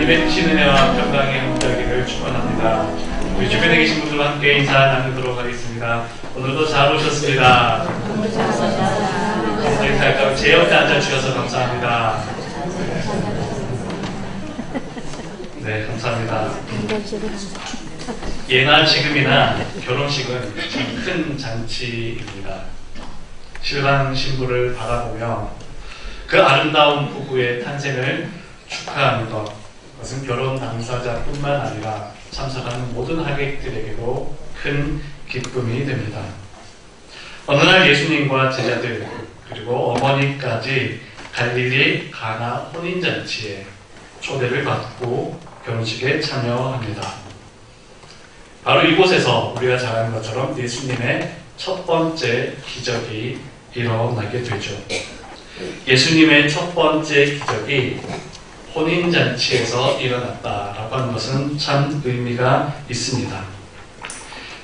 하나님의 크신 은혜와 평강이 함께하기를 축원합니다. 우리 주변에 계신 분들과 함께 인사 나누도록 하겠습니다. 오늘도 잘 오셨습니다. 제 옆에 앉아주셔서 감사합니다. 네, 감사합니다. 예나 지금이나 결혼식은 참 큰 잔치입니다. 신랑 신부를 바라보며 그 아름다운 부부의 탄생을 축하하는 것, 그것은 결혼 당사자뿐만 아니라 참석하는 모든 하객들에게도 큰 기쁨이 됩니다. 어느 날 예수님과 제자들 그리고 어머니까지 갈릴리 가나 혼인잔치에 초대를 받고 결혼식에 참여합니다. 바로 이곳에서 우리가 잘 아는 것처럼 예수님의 첫 번째 기적이 일어나게 되죠. 예수님의 첫 번째 기적이 혼인잔치에서 일어났다라고 하는 것은 참 의미가 있습니다.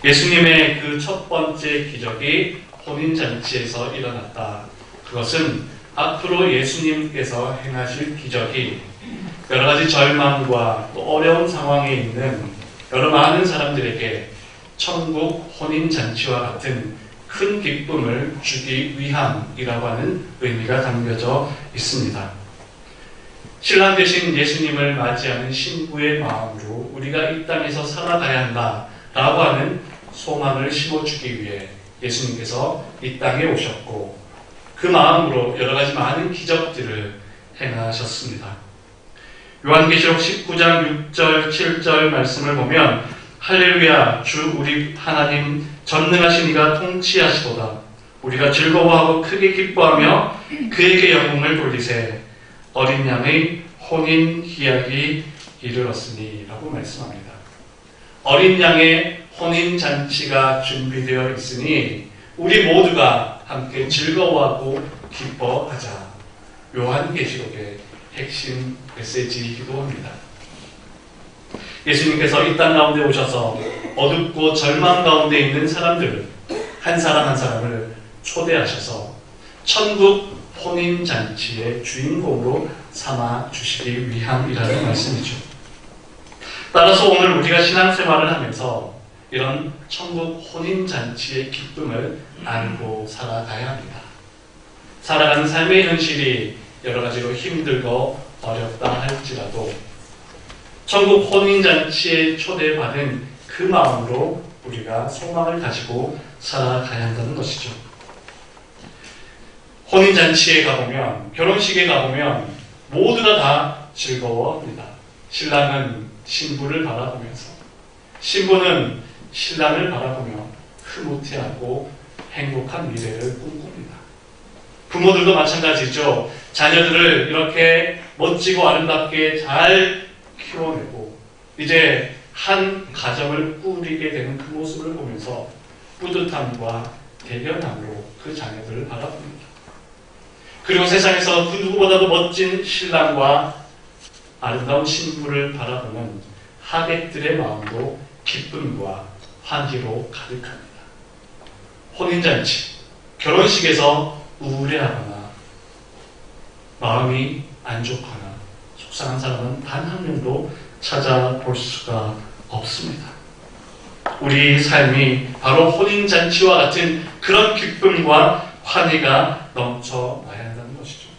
예수님의 그 첫 번째 기적이 혼인잔치에서 일어났다. 그것은 앞으로 예수님께서 행하실 기적이 여러 가지 절망과 또 어려운 상황에 있는 여러 많은 사람들에게 천국 혼인잔치와 같은 큰 기쁨을 주기 위함이라고 하는 의미가 담겨져 있습니다. 신랑 되신 예수님을 맞이하는 신부의 마음으로 우리가 이 땅에서 살아가야 한다라고 하는 소망을 심어주기 위해 예수님께서 이 땅에 오셨고 그 마음으로 여러 가지 많은 기적들을 행하셨습니다. 요한계시록 19장 6절 7절 말씀을 보면 할렐루야 주 우리 하나님 전능하신 이가 통치하시도다. 우리가 즐거워하고 크게 기뻐하며 그에게 영광을 돌리세. 어린 양의 혼인 기약이 이르렀으니 라고 말씀합니다. 어린 양의 혼인 잔치가 준비되어 있으니 우리 모두가 함께 즐거워하고 기뻐하자. 요한계시록의 핵심 메시지이기도 합니다. 예수님께서 이 땅 가운데 오셔서 어둡고 절망 가운데 있는 사람들 한 사람 한 사람을 초대하셔서 천국 혼인잔치의 주인공으로 삼아 주시기 위함이라는 말씀이죠. 따라서 오늘 우리가 신앙생활을 하면서 이런 천국 혼인잔치의 기쁨을 알고 살아가야 합니다. 살아가는 삶의 현실이 여러 가지로 힘들고 어렵다 할지라도 천국 혼인잔치에 초대받은 그 마음으로 우리가 소망을 가지고 살아가야 한다는 것이죠. 혼인잔치에 가보면, 결혼식에 가보면 모두가 다 즐거워합니다. 신랑은 신부를 바라보면서, 신부는 신랑을 바라보며 흐뭇해하고 행복한 미래를 꿈꿉니다. 부모들도 마찬가지죠. 자녀들을 이렇게 멋지고 아름답게 잘 키워내고 이제 한 가정을 꾸리게 되는 그 모습을 보면서 뿌듯함과 대견함으로 그 자녀들을 바라봅니다. 그리고 세상에서 그 누구보다도 멋진 신랑과 아름다운 신부를 바라보는 하객들의 마음도 기쁨과 환희로 가득합니다. 혼인잔치, 결혼식에서 우울해하거나 마음이 안 좋거나 속상한 사람은 단 한 명도 찾아볼 수가 없습니다. 우리 삶이 바로 혼인잔치와 같은 그런 기쁨과 환희가 넘쳐나야 한다는 것이죠.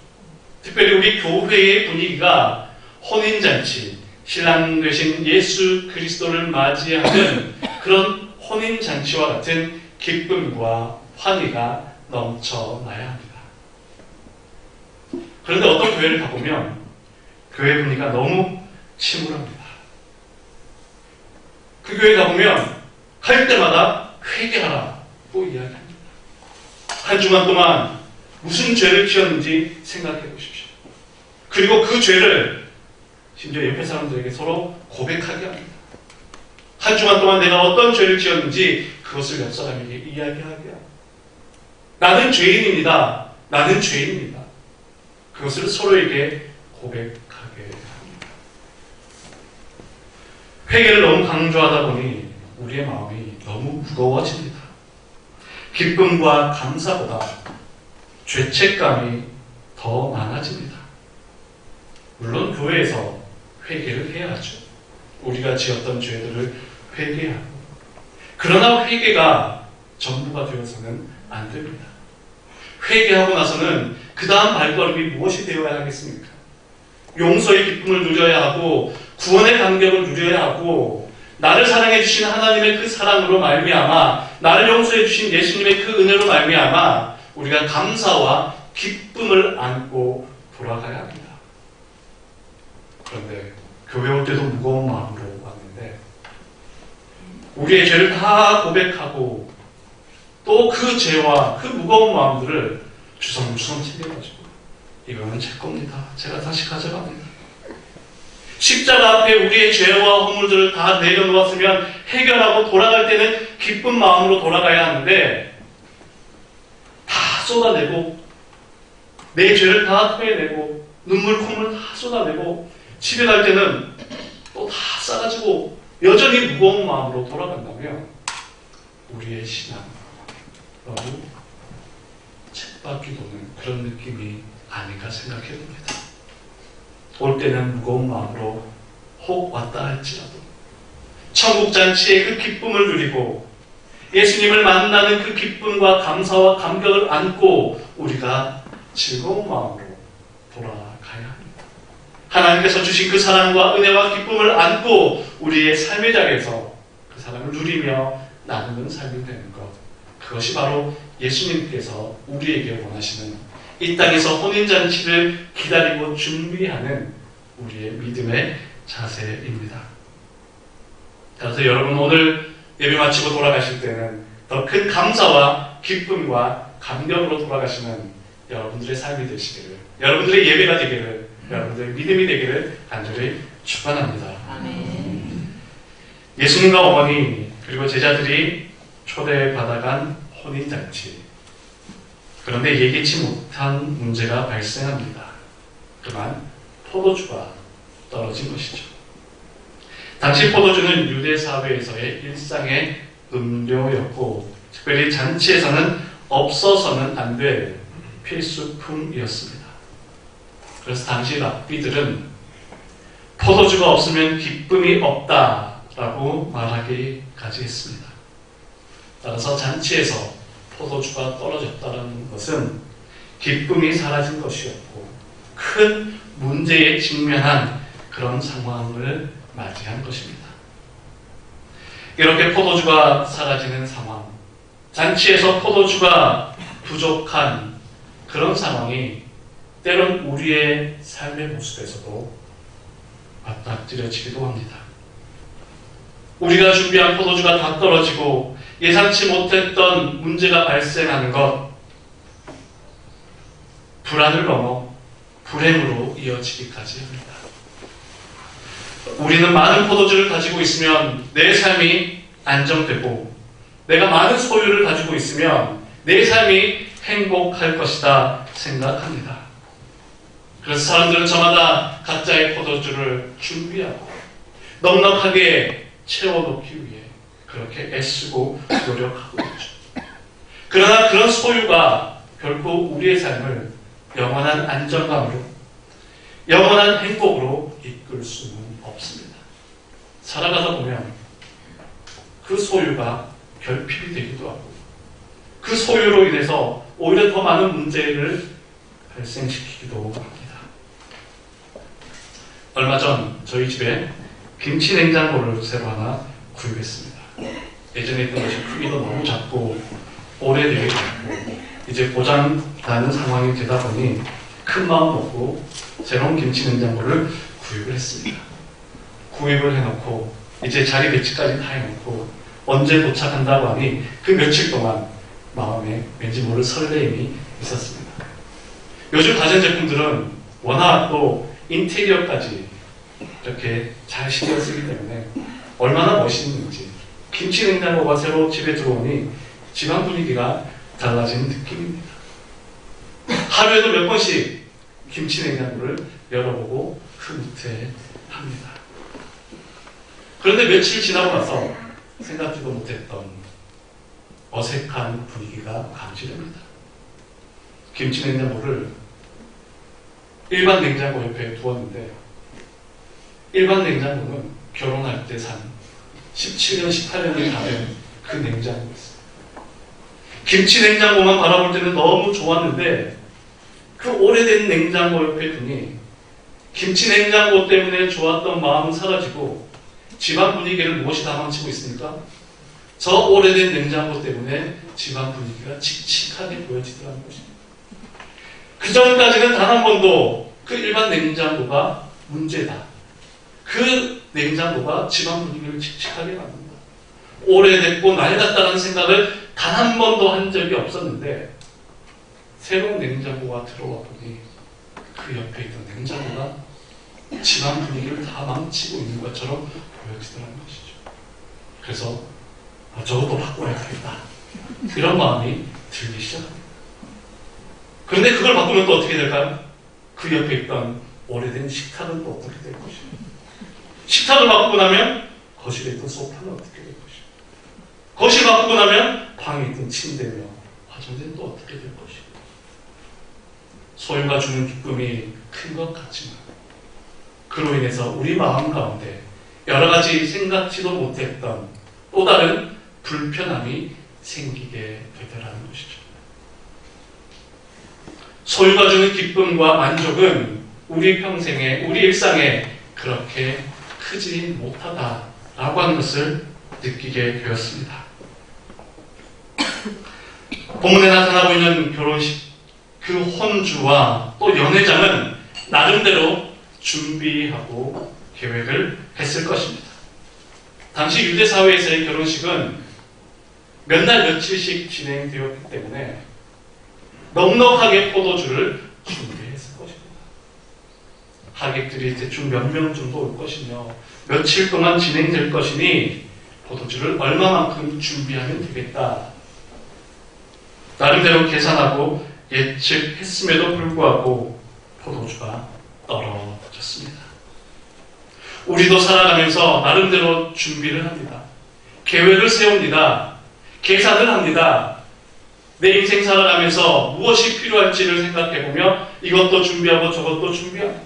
특별히 우리 교회의 분위기가 혼인잔치, 신랑 되신 예수 그리스도를 맞이하는 그런 혼인잔치와 같은 기쁨과 환희가 넘쳐나야 합니다. 그런데 어떤 교회를 가보면 교회 분위기가 너무 침울합니다. 그 교회 가보면 갈 때마다 회개하라고 이야기합니다. 한 주간 동안 무슨 죄를 지었는지 생각해 보십시오. 그리고 그 죄를 심지어 옆에 사람들에게 서로 고백하게 합니다. 한 주간 동안 내가 어떤 죄를 지었는지 그것을 옆 사람에게 이야기하게 합니다. 나는 죄인입니다. 나는 죄인입니다. 그것을 서로에게 고백하게 합니다. 회개를 너무 강조하다 보니 우리의 마음이 너무 무거워집니다. 기쁨과 감사보다 죄책감이 더 많아집니다. 물론 교회에서 회개를 해야 하죠. 우리가 지었던 죄들을 회개하고. 그러나 회개가 전부가 되어서는 안 됩니다. 회개하고 나서는 그 다음 발걸음이 무엇이 되어야 하겠습니까? 용서의 기쁨을 누려야 하고 구원의 감격을 누려야 하고 나를 사랑해 주신 하나님의 그 사랑으로 말미암아 나를 용서해 주신 예수님의 그 은혜로 말미암아 우리가 감사와 기쁨을 안고 돌아가야 합니다. 그런데 교회 올 때도 무거운 마음으로 왔는데 우리의 죄를 다 고백하고 또 그 죄와 그 무거운 마음들을 주섬주섬 챙겨가지고 이거는 제 겁니다. 제가 다시 가져갑니다. 십자가 앞에 우리의 죄와 허물들을 다 내려놓았으면 해결하고 돌아갈 때는 기쁜 마음으로 돌아가야 하는데 다 쏟아내고 내 죄를 다 토해내고 눈물 콧물 다 쏟아내고 집에 갈 때는 또 다 싸가지고 여전히 무거운 마음으로 돌아간다면 우리의 신앙 너무 쳇바퀴 도는 그런 느낌이 아닌가 생각해 봅니다. 올 때는 무거운 마음으로 혹 왔다 할지라도 천국 잔치의 그 기쁨을 누리고 예수님을 만나는 그 기쁨과 감사와 감격을 안고 우리가 즐거운 마음으로 돌아가야 합니다. 하나님께서 주신 그 사랑과 은혜와 기쁨을 안고 우리의 삶의 자리에서 그 사랑을 누리며 나누는 삶이 되는 것, 그것이 바로 예수님께서 우리에게 원하시는 이 땅에서 혼인잔치를 기다리고 준비하는 우리의 믿음의 자세입니다. 그래서 여러분 오늘 예배 마치고 돌아가실 때는 더 큰 감사와 기쁨과 감격으로 돌아가시는 여러분들의 삶이 되시기를, 여러분들의 예배가 되기를, 여러분들의 믿음이 되기를 간절히 축원합니다. 예수님과 어머니 그리고 제자들이 초대받아간 혼인잔치, 그런데 예기치 못한 문제가 발생합니다. 그만 포도주가 떨어진 것이죠. 당시 포도주는 유대 사회에서의 일상의 음료였고 특별히 잔치에서는 없어서는 안 될 필수품이었습니다. 그래서 당시 랍비들은 포도주가 없으면 기쁨이 없다라고 말하기까지 했습니다. 따라서 잔치에서 포도주가 떨어졌다는 것은 기쁨이 사라진 것이었고 큰 문제에 직면한 그런 상황을 맞이한 것입니다. 이렇게 포도주가 사라지는 상황, 잔치에서 포도주가 부족한 그런 상황이 때론 우리의 삶의 모습에서도 맞닥뜨려지기도 합니다. 우리가 준비한 포도주가 다 떨어지고 예상치 못했던 문제가 발생하는 것, 불안을 넘어 불행으로 이어지기까지 합니다. 우리는 많은 포도주를 가지고 있으면 내 삶이 안정되고 내가 많은 소유를 가지고 있으면 내 삶이 행복할 것이다 생각합니다. 그래서 사람들은 저마다 각자의 포도주를 준비하고 넉넉하게 채워놓기 위해 그렇게 애쓰고 노력하고 있죠. 그러나 그런 소유가 결코 우리의 삶을 영원한 안정감으로, 영원한 행복으로 이끌 수는 없습니다. 살아가다 보면 그 소유가 결핍이 되기도 하고 그 소유로 인해서 오히려 더 많은 문제를 발생시키기도 합니다. 얼마 전 저희 집에 김치 냉장고를 새로 하나 구입했습니다. 예전에 있던 것이 크기도 너무 작고 오래되게 작고 이제 고장 나는 상황이 되다 보니 큰 마음 먹고 새로운 김치 냉장고를 구입을 했습니다. 구입을 해놓고 이제 자리 배치까지 다 해놓고 언제 도착한다고 하니 그 며칠 동안 마음에 왠지 모를 설레임이 있었습니다. 요즘 가전제품들은 워낙 또 인테리어까지 이렇게 잘 신경 쓰기 때문에 얼마나 멋있는지 김치 냉장고가 새로 집에 들어오니 집안 분위기가 달라진 느낌입니다. 하루에도 몇 번씩 김치 냉장고를 열어보고 흐뭇해합니다. 그런데 며칠 지나고 나서 생각지도 못했던 어색한 분위기가 감지됩니다. 김치 냉장고를 일반 냉장고 옆에 두었는데 일반 냉장고는 결혼할 때 산 17년, 18년이 다 된 그 냉장고였어요. 김치 냉장고만 바라볼 때는 너무 좋았는데 그 오래된 냉장고 옆에 두니 김치 냉장고 때문에 좋았던 마음은 사라지고 집안 분위기를 무엇이 다 망치고 있습니까? 저 오래된 냉장고 때문에 집안 분위기가 칙칙하게 보여지더라는 것입니다. 그 전까지는 단 한 번도 그 일반 냉장고가 문제다. 그 냉장고가 집안 분위기를 칙칙하게 만든다. 오래됐고 낡았다는 생각을 단 한 번도 한 적이 없었는데 새로운 냉장고가 들어와 보니 그 옆에 있던 냉장고가 집안 분위기를 다 망치고 있는 것처럼 보여지더라는 것이죠. 그래서 저것도 바꿔야 되겠다. 이런 마음이 들기 시작합니다. 그런데 그걸 바꾸면 또 어떻게 될까요? 그 옆에 있던 오래된 식탁은 또 어떻게 될 것이고, 식탁을 바꾸고 나면 거실에 있던 소파는 어떻게 될 것이고, 거실 바꾸고 나면 방에 있던 침대며 화장대는 또 어떻게 될 것이고, 소유가 주는 기쁨이 큰 것 같지만 그로 인해서 우리 마음 가운데 여러 가지 생각지도 못했던 또 다른 불편함이 생기게 되더라는 것이죠. 소유가 주는 기쁨과 만족은 우리 평생에, 우리 일상에 그렇게 크지 못하다라고 하는 것을 느끼게 되었습니다. 본문에 나타나고 있는 결혼식, 그 혼주와 또 연회장은 나름대로 준비하고 계획을 했을 것입니다. 당시 유대 사회에서의 결혼식은 몇 날 며칠씩 진행되었기 때문에 넉넉하게 포도주를 준비했을 것입니다. 하객들이 대충 몇 명 정도 올 것이며 며칠 동안 진행될 것이니 포도주를 얼마만큼 준비하면 되겠다. 나름대로 계산하고 예측했음에도 불구하고 포도주가 떨어졌습니다. 우리도 살아가면서 나름대로 준비를 합니다. 계획을 세웁니다. 계산을 합니다. 내 인생 살아가면서 무엇이 필요할지를 생각해보며 이것도 준비하고 저것도 준비합니다.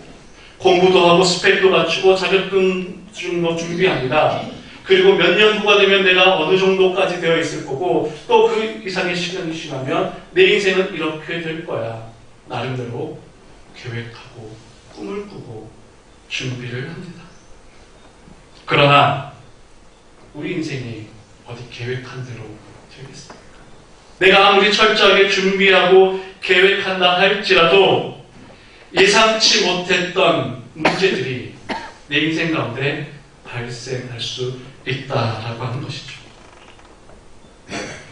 공부도 하고 스펙도 갖추고 자격증도 준비합니다. 그리고 몇 년 후가 되면 내가 어느 정도까지 되어 있을 거고 또 그 이상의 시간이 지나면 내 인생은 이렇게 될 거야. 나름대로 계획하고 꿈을 꾸고 준비를 합니다. 그러나 우리 인생이 어디 계획한 대로 되겠습니까? 내가 아무리 철저하게 준비하고 계획한다 할지라도 예상치 못했던 문제들이 내 인생 가운데 발생할 수 있다라고 하는 것이죠.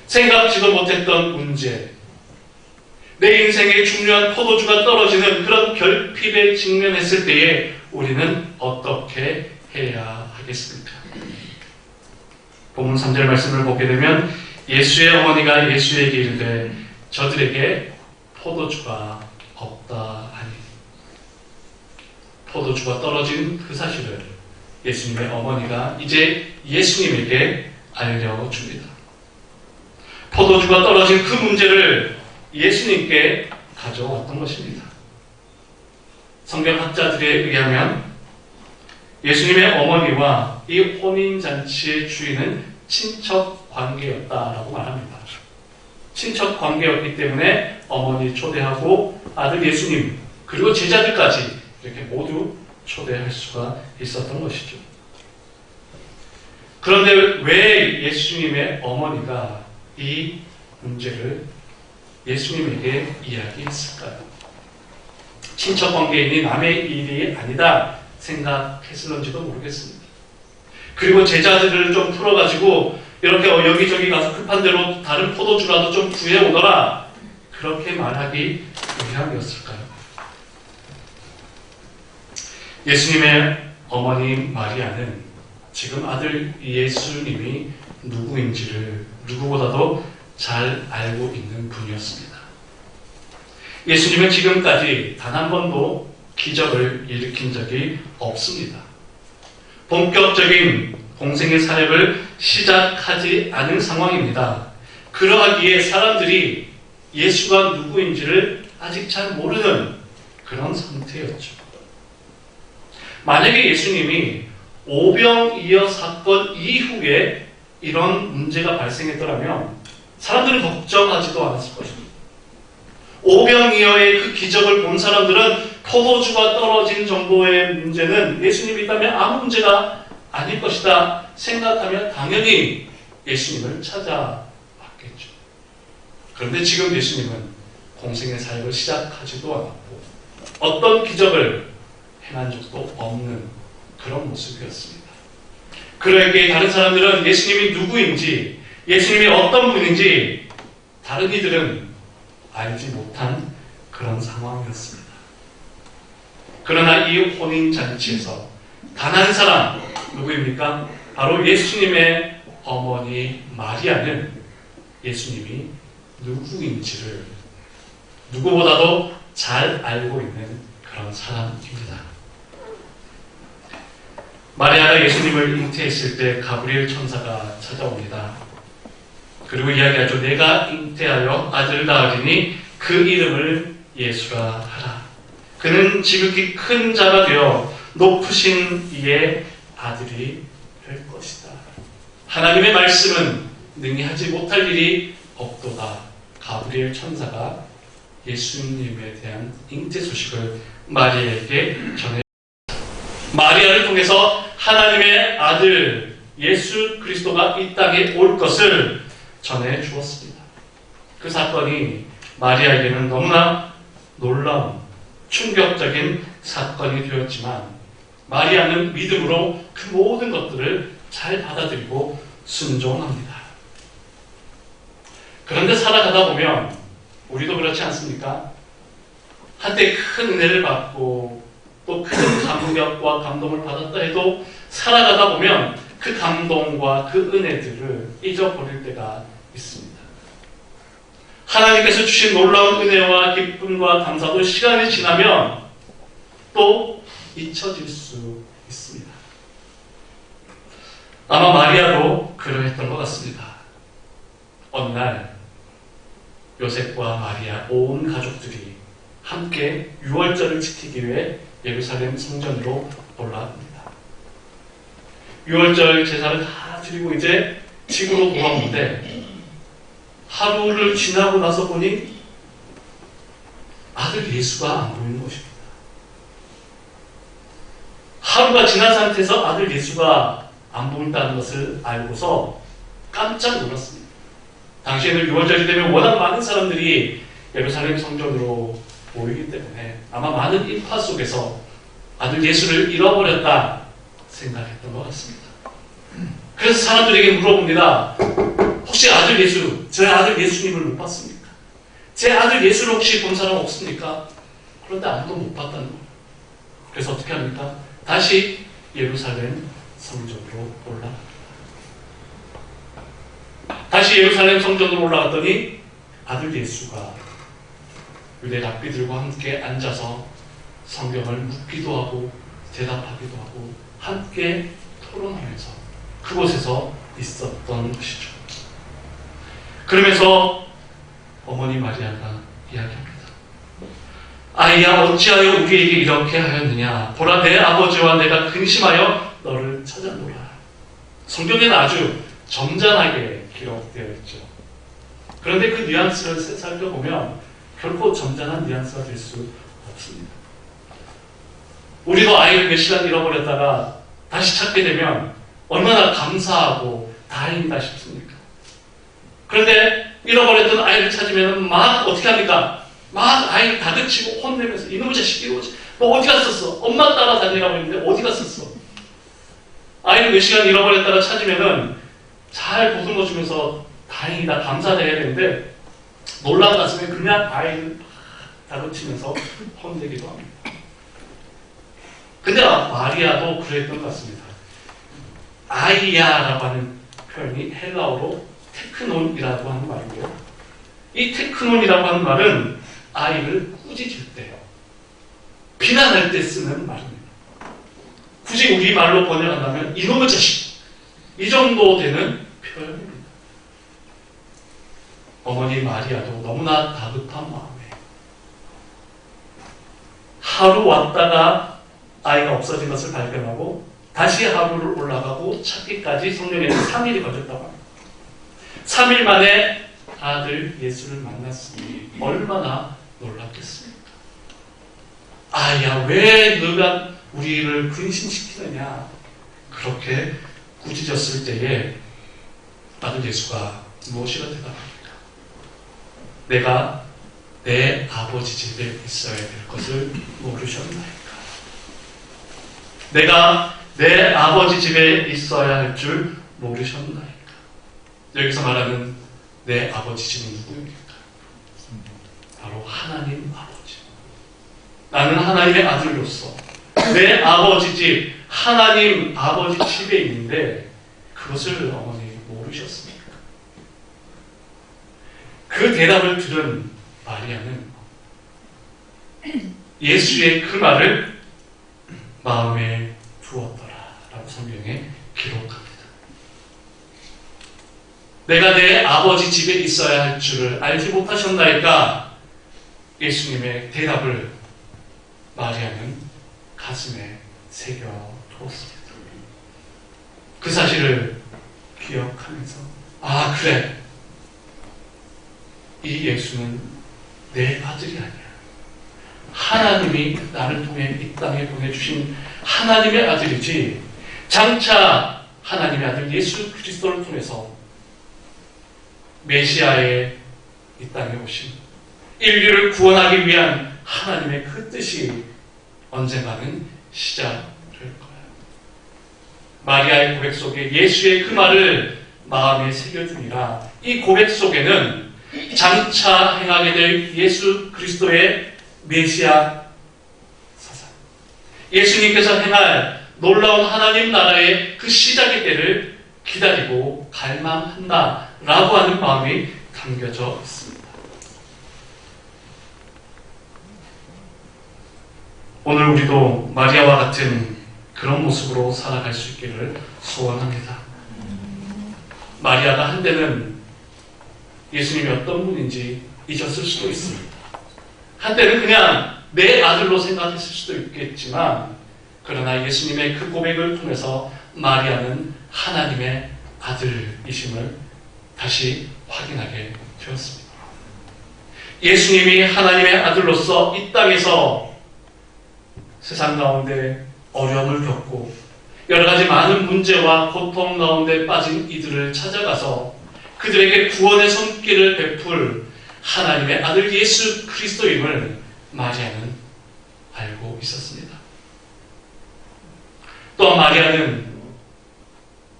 생각지도 못했던 문제, 내 인생의 중요한 포도주가 떨어지는 그런 결핍에 직면했을 때에 우리는 어떻게 해야 하겠습니까? 본문 3절 말씀을 보게 되면 예수의 어머니가 예수에게 이르되 저들에게 포도주가 없다 하니, 포도주가 떨어진 그 사실을 예수님의 어머니가 이제 예수님에게 알려줍니다. 포도주가 떨어진 그 문제를 예수님께 가져왔던 것입니다. 성경학자들에 의하면 예수님의 어머니와 이 혼인잔치의 주인은 친척 관계였다라고 말합니다. 친척 관계였기 때문에 어머니 초대하고 아들 예수님 그리고 제자들까지 이렇게 모두 초대할 수가 있었던 것이죠. 그런데 왜 예수님의 어머니가 이 문제를 예수님에게 이야기했을까요? 친척 관계인이 남의 일이 아니다 생각했을런지도 모르겠습니다. 그리고 제자들을 좀 풀어가지고 이렇게 여기저기 가서 급한 대로 다른 포도주라도 좀 구해오너라, 그렇게 말하기 위함이었을까요? 예수님의 어머니 마리아는 지금 아들 예수님이 누구인지를 누구보다도 잘 알고 있는 분이었습니다. 예수님은 지금까지 단 한 번도 기적을 일으킨 적이 없습니다. 본격적인 공생의 사역을 시작하지 않은 상황입니다. 그러하기에 사람들이 예수가 누구인지를 아직 잘 모르는 그런 상태였죠. 만약에 예수님이 오병이어 사건 이후에 이런 문제가 발생했더라면 사람들은 걱정하지도 않았을 것입니다. 오병이어의 그 기적을 본 사람들은 포도주가 떨어진 정도의 문제는 예수님이 있다면 아무 문제가 아닐 것이다 생각하면 당연히 예수님을 찾아왔겠죠. 그런데 지금 예수님은 공생의 사역을 시작하지도 않았고 어떤 기적을 행한 적도 없는 그런 모습이었습니다. 그러기에 다른 사람들은 예수님이 누구인지, 예수님이 어떤 분인지 다른 이들은 알지 못한 그런 상황이었습니다. 그러나 이 혼인잔치에서 단 한 사람, 누구입니까? 바로 예수님의 어머니 마리아는 예수님이 누구인지를 누구보다도 잘 알고 있는 그런 사람입니다. 마리아가 예수님을 잉태했을 때 가브리엘 천사가 찾아옵니다. 그리고 이야기하죠. 내가 잉태하여 아들을 낳으리니 그 이름을 예수라 하라. 그는 지극히 큰 자가 되어 높으신 이의 아들이 될 것이다. 하나님의 말씀은 능히 하지 못할 일이 없도다. 가브리엘 천사가 예수님에 대한 잉태 소식을 마리아에게 전해 마리아를 통해서 하나님의 아들 예수 그리스도가 이 땅에 올 것을 전해 주었습니다. 그 사건이 마리아에게는 너무나 놀라운 충격적인 사건이 되었지만 마리아는 믿음으로 그 모든 것들을 잘 받아들이고 순종합니다. 그런데 살아가다 보면 우리도 그렇지 않습니까? 한때 큰 은혜를 받고 또 큰 감격과 감동을 받았다 해도 살아가다 보면 그 감동과 그 은혜들을 잊어버릴 때가 있습니다. 하나님께서 주신 놀라운 은혜와 기쁨과 감사도 시간이 지나면 또 잊혀질 수 있습니다. 아마 마리아도 그러했던 것 같습니다. 어느 날 요셉과 마리아 온 가족들이 함께 유월절을 지키기 위해 예루살렘 성전으로 올라갑니다. 유월절 제사를 다 드리고 이제 집으로 돌아오는데 하루를 지나고 나서 보니 아들 예수가 안 보이는 것입니다. 하루가 지난 상태에서 아들 예수가 안 보인다는 것을 알고서 깜짝 놀랐습니다. 당시에는 유월절이 되면 워낙 많은 사람들이 예루살렘 성전으로 모이기 때문에 아마 많은 인파 속에서 아들 예수를 잃어버렸다 생각했던 것 같습니다. 그래서 사람들에게 물어봅니다. 혹시 아들 예수, 제 아들 예수님을 못 봤습니까? 제 아들 예수를 혹시 본 사람 없습니까? 그런데 아무도 못 봤다는 거예요. 그래서 어떻게 합니까? 다시 예루살렘 성전으로 올라갑니다. 다시 예루살렘 성전으로 올라갔더니 아들 예수가 유대 랍비들과 함께 앉아서 성경을 묻기도 하고 대답하기도 하고 함께 토론하면서 그곳에서 있었던 것이죠. 그러면서 어머니 마리아가 이야기합니다. 아이야 어찌하여 우리에게 이렇게 하였느냐. 보라 내 아버지와 내가 근심하여 너를 찾아노라. 성경에는 아주 점잖하게 기록되어 있죠. 그런데 그 뉘앙스를 살펴보면 결코 점잖은 뉘앙스가 될 수 없습니다. 우리도 아이를 몇 시간 잃어버렸다가 다시 찾게 되면 얼마나 감사하고 다행이다 싶습니까? 그런데 잃어버렸던 아이를 찾으면 막 어떻게 합니까? 막 아이를 다그치고 혼내면서 이놈의 자식, 이놈의 자식, 너 어디 갔었어? 엄마 따라다니라고 했는데 어디 갔었어? 아이를 몇 시간 잃어버렸다가 찾으면은 잘 보듬어 주면서 다행이다, 감사해야 되는데 놀라운 가슴에 그냥 아이를 다그치면서 혼내기도 합니다. 근데 마리아도 그랬던 것 같습니다. 아이야라고 하는 표현이 헬라어로 테크논이라고 하는 말이고요. 이 테크논이라고 하는 말은 아이를 꾸짖을 때, 비난할 때 쓰는 말입니다. 굳이 우리말로 번역한다면 이놈의 자식, 이 정도 되는 표현입니다. 어머니 마리아도 너무나 다급한 마음에 하루 왔다가 아이가 없어진 것을 발견하고 다시 하루를 올라가고 찾기까지 성령에는 3일이 걸렸다고 합니다. 3일 만에 아들 예수를 만났으니 얼마나 놀랐겠습니까? 아야, 왜 너가 우리를 근심시키느냐? 그렇게 꾸짖었을 때에 아들 예수가 무엇이라 대답합니까? 내가 내 아버지 집에 있어야 될 것을 모르셨나이까? 내가 내 아버지 집에 있어야 할 줄 모르셨나이까? 여기서 말하는 내 아버지 집은 누구입니까? 바로 하나님 아버지. 나는 하나님의 아들로서 내 아버지 집, 하나님 아버지 집에 있는데 그것을 어머니 모르셨습니까? 그 대답을 들은 마리아는 예수의 그 말을 마음에 두었더라 라고 성경에 기록합니다. 내가 내 아버지 집에 있어야 할 줄을 알지 못하셨나이까? 예수님의 대답을 마리아는 가슴에 새겨 두었습니다. 그 사실을 기억하면서 아, 그래, 이 예수는 내 아들이 아니야. 하나님이 나를 통해 이 땅에 보내주신 하나님의 아들이지, 장차 하나님의 아들 예수 그리스도를 통해서 메시아의 이 땅에 오신 인류를 구원하기 위한 하나님의 그 뜻이 언젠가는 시작될 거예요. 마리아의 고백 속에 예수의 그 말을 마음에 새겨주니라. 이 고백 속에는 장차 행하게 될 예수 그리스도의 메시아 사상, 예수님께서 행할 놀라운 하나님 나라의 그 시작의 때를 기다리고 갈망한다 라고 하는 마음이 담겨져 있습니다. 오늘 우리도 마리아와 같은 그런 모습으로 살아갈 수 있기를 소원합니다. 마리아가 한때는 예수님이 어떤 분인지 잊었을 수도 있습니다. 한때는 그냥 내 아들로 생각했을 수도 있겠지만, 그러나 예수님의 그 고백을 통해서 마리아는 하나님의 아들이심을 다시 확인하게 되었습니다. 예수님이 하나님의 아들로서 이 땅에서 세상 가운데 어려움을 겪고 여러 가지 많은 문제와 고통 가운데 빠진 이들을 찾아가서 그들에게 구원의 손길을 베풀 하나님의 아들 예수 그리스도임을 마리아는 알고 있었습니다. 또 마리아는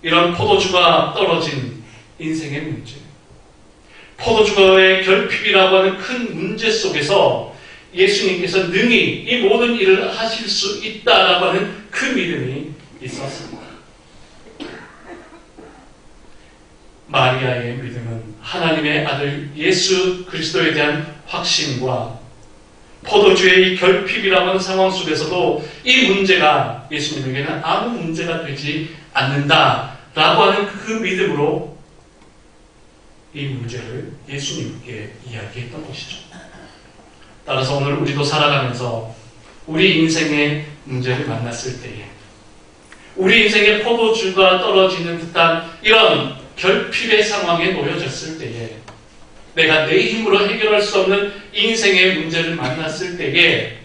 이런 포도주가 떨어진 인생의 문제, 포도주가의 결핍이라고 하는 큰 문제 속에서 예수님께서 능히 이 모든 일을 하실 수 있다라고 하는 그 믿음이 있었습니다. 마리아의 믿음은 하나님의 아들 예수 그리스도에 대한 확신과 포도주의 이 결핍이라고 하는 상황 속에서도 이 문제가 예수님에게는 아무 문제가 되지 않는다라고 하는 그 믿음으로 이 문제를 예수님께 이야기했던 것이죠. 따라서 오늘 우리도 살아가면서 우리 인생의 문제를 만났을 때에, 우리 인생의 포도주가 떨어지는 듯한 이런 결핍의 상황에 놓여졌을 때에, 내가 내 힘으로 해결할 수 없는 인생의 문제를 만났을 때에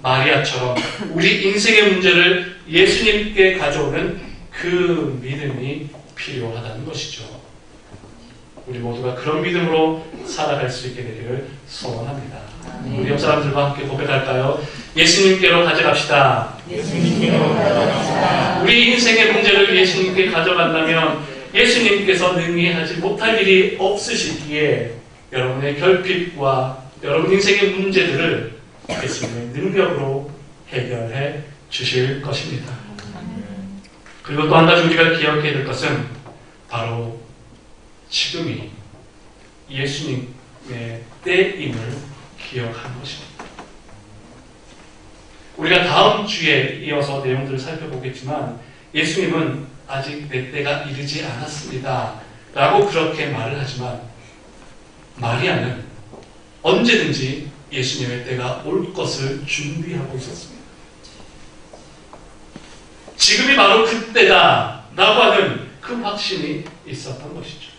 마리아처럼 우리 인생의 문제를 예수님께 가져오는 그 믿음이 필요하다는 것이죠. 우리 모두가 그런 믿음으로 살아갈 수 있게 되기를 소원합니다. 우리 옆 사람들과 함께 고백할까요? 예수님께로 가져갑시다. 예수님께로 가져갑시다. 우리 인생의 문제를 예수님께 가져간다면 예수님께서 능히 하지 못할 일이 없으시기에 여러분의 결핍과 여러분 인생의 문제들을 예수님의 능력으로 해결해 주실 것입니다. 그리고 또 한 가지 우리가 기억해야 될 것은 바로 지금이 예수님의 때임을 기억하는 것입니다. 우리가 다음 주에 이어서 내용들을 살펴보겠지만 예수님은 아직 내 때가 이르지 않았습니다 라고 그렇게 말을 하지만 마리아는 언제든지 예수님의 때가 올 것을 준비하고 있었습니다. 지금이 바로 그때다라고 하는 그 확신이 있었던 것이죠.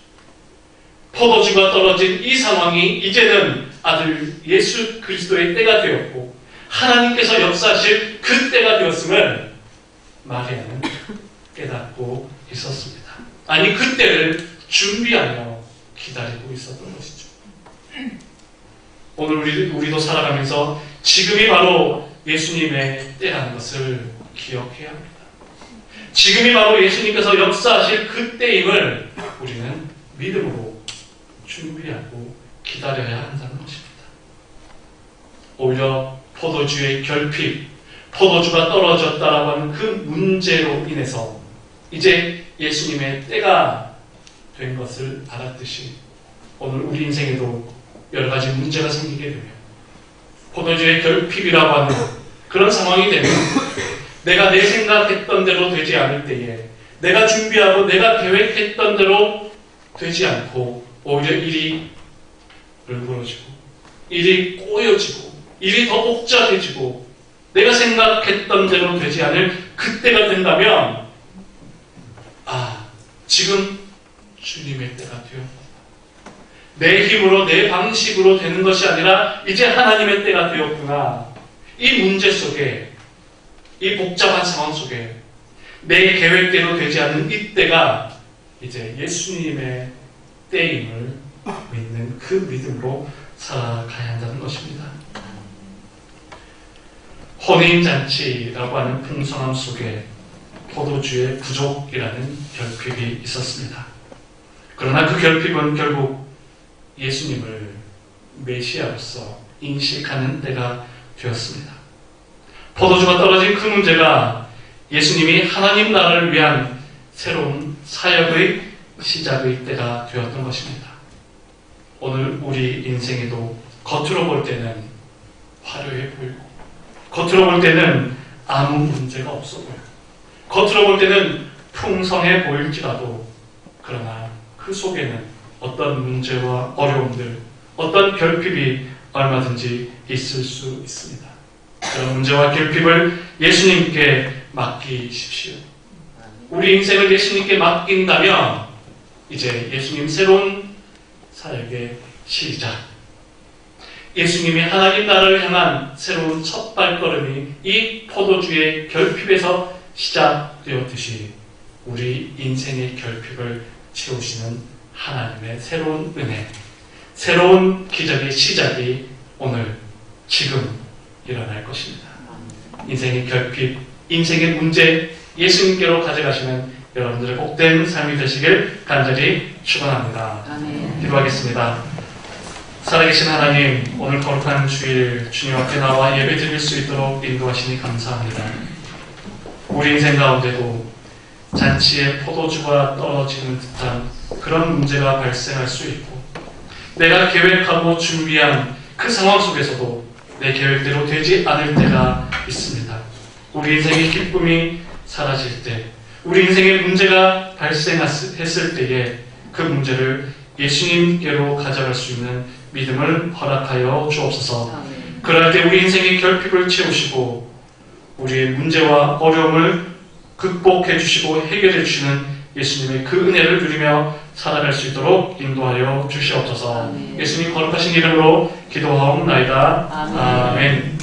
포도주가 떨어진 이 상황이 이제는 아들 예수 그리스도의 때가 되었고 하나님께서 역사하실 그 때가 되었음을 마리아는 깨닫고 있었습니다. 아니, 그 때를 준비하며 기다리고 있었던 것이죠. 오늘 우리도 살아가면서 지금이 바로 예수님의 때라는 것을 기억해야 합니다. 지금이 바로 예수님께서 역사하실 그 때임을 우리는 믿음으로 준비하고 기다려야 한다는 것입니다. 오히려 포도주의 결핍, 포도주가 떨어졌다라고 하는 그 문제로 인해서 이제 예수님의 때가 된 것을 알았듯이 오늘 우리 인생에도 여러 가지 문제가 생기게 되며 포도주의 결핍이라고 하는 그런 상황이 되면 내가 내 생각했던 대로 되지 않을 때에 내가 준비하고 내가 계획했던 대로 되지 않고 오히려 일이 얼그러지고 일이 꼬여지고 일이 더 복잡해지고 내가 생각했던 대로 되지 않을 그때가 된다면 지금 주님의 때가 되었구나. 내 힘으로 내 방식으로 되는 것이 아니라 이제 하나님의 때가 되었구나. 이 문제 속에 이 복잡한 상황 속에 내 계획대로 되지 않는 이때가 이제 예수님의 때임을 믿는 그 믿음으로 살아가야 한다는 것입니다. 혼인잔치라고 하는 풍성함 속에 포도주의 부족이라는 결핍이 있었습니다. 그러나 그 결핍은 결국 예수님을 메시아로서 인식하는 때가 되었습니다. 포도주가 떨어진 그 문제가 예수님이 하나님 나라를 위한 새로운 사역의 시작의 때가 되었던 것입니다. 오늘 우리 인생에도 겉으로 볼 때는 화려해 보이고 겉으로 볼 때는 아무 문제가 없어 보여요. 겉으로 볼 때는 풍성해 보일지라도 그러나 그 속에는 어떤 문제와 어려움들, 어떤 결핍이 얼마든지 있을 수 있습니다. 그런 문제와 결핍을 예수님께 맡기십시오. 우리 인생을 예수님께 맡긴다면 이제 예수님 새로운 사역의 시작, 예수님이 하나님 나라를 향한 새로운 첫 발걸음이 이 포도주의 결핍에서 시작되었듯이 우리 인생의 결핍을 채우시는 하나님의 새로운 은혜, 새로운 기적의 시작이 오늘 지금 일어날 것입니다. 인생의 결핍, 인생의 문제 예수님께로 가져가시는 여러분들의 복된 삶이 되시길 간절히 축원합니다. 기도하겠습니다. 살아계신 하나님, 오늘 거룩한 주일 주님 앞에 나와 예배 드릴 수 있도록 인도하시니 감사합니다. 우리 인생 가운데도 잔치에 포도주가 떨어지는 듯한 그런 문제가 발생할 수 있고 내가 계획하고 준비한 그 상황 속에서도 내 계획대로 되지 않을 때가 있습니다. 우리 인생의 기쁨이 사라질 때, 우리 인생의 문제가 발생했을 때에 그 문제를 예수님께로 가져갈 수 있는 믿음을 허락하여 주옵소서. 그럴 때 우리 인생의 결핍을 채우시고 우리의 문제와 어려움을 극복해 주시고 해결해 주시는 예수님의 그 은혜를 누리며 살아갈 수 있도록 인도하여 주시옵소서. 예수님 거룩하신 이름으로 기도하옵나이다. 아멘.